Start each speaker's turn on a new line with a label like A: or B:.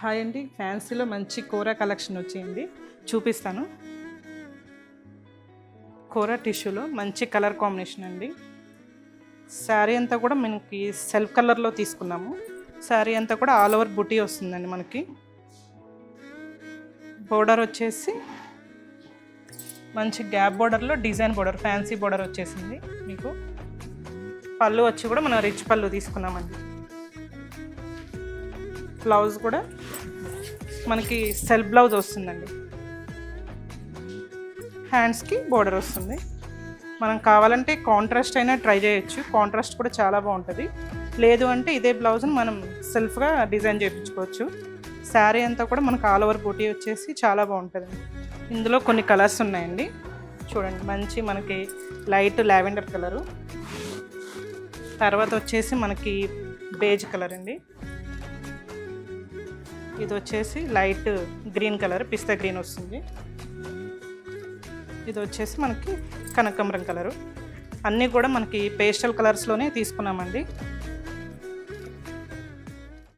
A: Hi అండి, ఫ్యాన్సీలో మంచి కోరా collection వచ్చింది, చూపిస్తాను. కోరా టిష్యూలో మంచి కలర్ కాంబినేషన్ అండి. శారీ అంతా కూడా మనకి సెల్ఫ్ కలర్లో తీసుకున్నాము. శారీ అంతా కూడా ఆల్ ఓవర్ బుటీ వస్తుందండి. మనకి బోర్డర్ వచ్చేసి మంచి గ్యాప్ బోర్డర్లో డిజైన్ బోర్డర్, ఫ్యాన్సీ బోర్డర్ వచ్చేసింది. మీకు పళ్ళు వచ్చి కూడా మనం రిచ్ పళ్ళు తీసుకున్నామండి. బ్లౌజ్ కూడా మనకి సెల్ఫ్ బ్లౌజ్ వస్తుందండి. హ్యాండ్స్కి బోర్డర్ వస్తుంది. మనం కావాలంటే కాంట్రాస్ట్ అయినా ట్రై చేయొచ్చు, కాంట్రాస్ట్ కూడా చాలా బాగుంటుంది. లేదు అంటే ఇదే బ్లౌజ్ని మనం సెల్ఫ్గా డిజైన్ చేయించుకోవచ్చు. శారీ అంతా కూడా మనకు ఆల్ ఓవర్ బూటీ వచ్చేసి చాలా బాగుంటుంది. ఇందులో కొన్ని కలర్స్ ఉన్నాయండి, చూడండి. మంచి మనకి లైట్ లావెండర్ కలరు, తర్వాత వచ్చేసి మనకి బేజ్ కలర్ అండి. ఇది వచ్చేసి లైట్ గ్రీన్ కలర్, పిస్తా గ్రీన్ వస్తుంది. ఇది వచ్చేసి మనకి కనకాంబరం కలరు. అన్నీ కూడా మనకి పేస్టల్ కలర్స్లోనే తీసుకున్నామండి.